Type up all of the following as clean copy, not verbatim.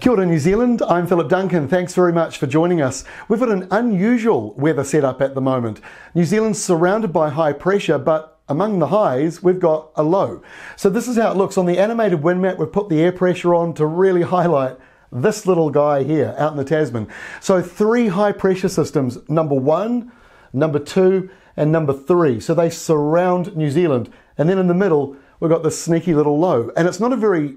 Kia ora New Zealand, I'm Philip Duncan. Thanks very much for joining us. We've got an unusual weather setup at the moment. New Zealand's surrounded by high pressure, but among the highs, we've got a low. So this is how it looks. On the animated wind map, we've put the air pressure on to really highlight this little guy here out in the Tasman. So 3 high pressure systems, number 1, number 2, and number 3. So they surround New Zealand. And then in the middle, we've got this sneaky little low. And it's not a very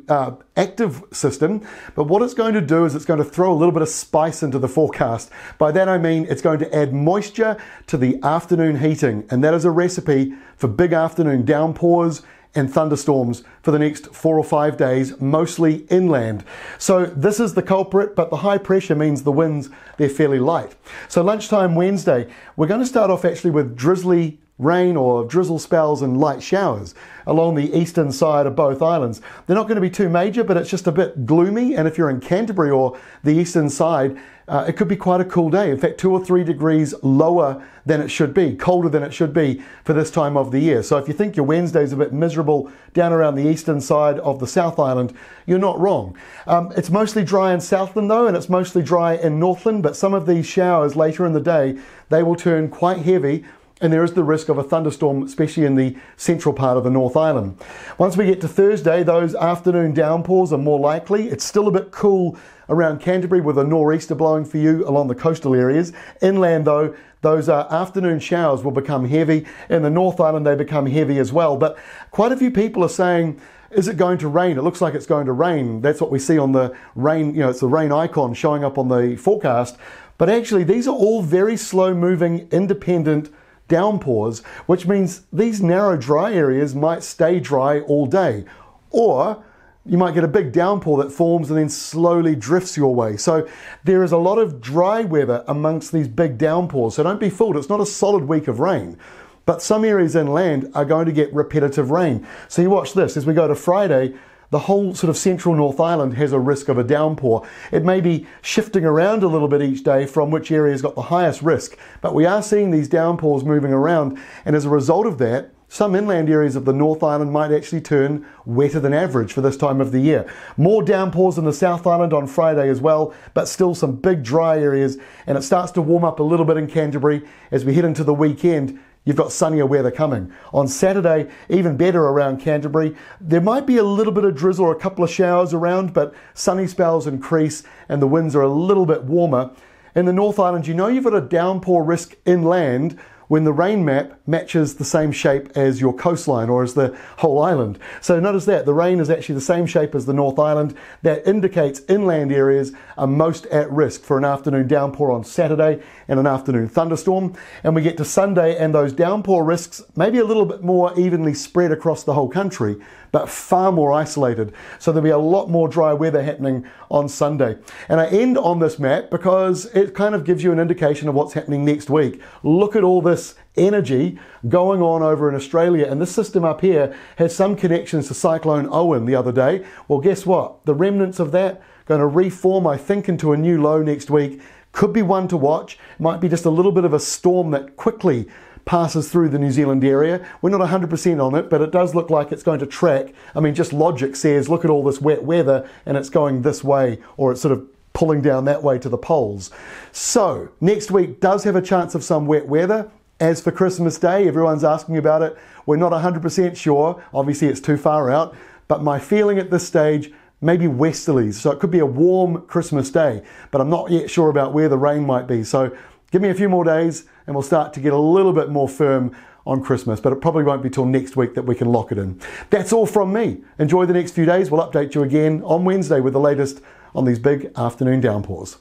active system, but what it's going to do is it's going to throw a little bit of spice into the forecast. By that I mean it's going to add moisture to the afternoon heating, and that is a recipe for big afternoon downpours and thunderstorms for the next 4 or 5 days, mostly inland. So this is the culprit, but the high pressure means the winds, they're fairly light. So lunchtime Wednesday, we're going to start off actually with drizzly rain or drizzle spells and light showers along the eastern side of both islands. They're not going to be too major, but it's just a bit gloomy, and if you're in Canterbury or the eastern side, it could be quite a cool day. In fact, 2 or 3 degrees lower than it should be, colder than it should be for this time of the year. So if you think your Wednesday's a bit miserable down around the eastern side of the South Island, you're not wrong. It's mostly dry in Southland though, and it's mostly dry in Northland, but some of these showers later in the day, they will turn quite heavy, and there is the risk of a thunderstorm, especially in the central part of the North Island. Once we get to Thursday, those afternoon downpours are more likely. It's still a bit cool around Canterbury with a nor'easter blowing for you along the coastal areas. Inland though, those afternoon showers will become heavy. In the North Island, they become heavy as well. But quite a few people are saying, is it going to rain? It looks like it's going to rain. That's what we see on the rain, it's the rain icon showing up on the forecast. But actually, these are all very slow moving, independent downpours, which means these narrow dry areas might stay dry all day, or you might get a big downpour that forms and then slowly drifts your way. So there is a lot of dry weather amongst these big downpours, so don't be fooled. It's not a solid week of rain, but some areas inland are going to get repetitive rain. So you watch this as we go to Friday. The whole sort of central North Island has a risk of a downpour. It may be shifting around a little bit each day from which area's got the highest risk, but we are seeing these downpours moving around, and as a result of that, some inland areas of the North Island might actually turn wetter than average for this time of the year. More downpours in the South Island on Friday as well, but still some big dry areas, and it starts to warm up a little bit in Canterbury as we head into the weekend. You've got sunnier weather coming. On Saturday, even better around Canterbury. There might be a little bit of drizzle or a couple of showers around, but sunny spells increase and the winds are a little bit warmer. In the North Island, you know you've got a downpour risk inland when the rain map matches the same shape as your coastline or as the whole island. So notice that the rain is actually the same shape as the North Island. That indicates inland areas are most at risk for an afternoon downpour on Saturday and an afternoon thunderstorm. And we get to Sunday and those downpour risks maybe a little bit more evenly spread across the whole country, but far more isolated. So there'll be a lot more dry weather happening on Sunday. And I end on this map because it kind of gives you an indication of what's happening next week. Look at all this energy going on over in Australia, and this system up here has some connections to Cyclone Owen the other day. Well, guess what? The remnants of that going to reform, I think, into a new low next week. Could be one to watch. Might be just a little bit of a storm that quickly passes through the New Zealand area. We're not 100% on it, but it does look like it's going to track. I mean, just logic says, look at all this wet weather and it's going this way, or it's sort of pulling down that way to the poles. So next week does have a chance of some wet weather. As for Christmas Day, everyone's asking about it. We're not 100% sure. Obviously, it's too far out. But my feeling at this stage, maybe westerlies. So it could be a warm Christmas Day. But I'm not yet sure about where the rain might be. So give me a few more days and we'll start to get a little bit more firm on Christmas. But it probably won't be till next week that we can lock it in. That's all from me. Enjoy the next few days. We'll update you again on Wednesday with the latest on these big afternoon downpours.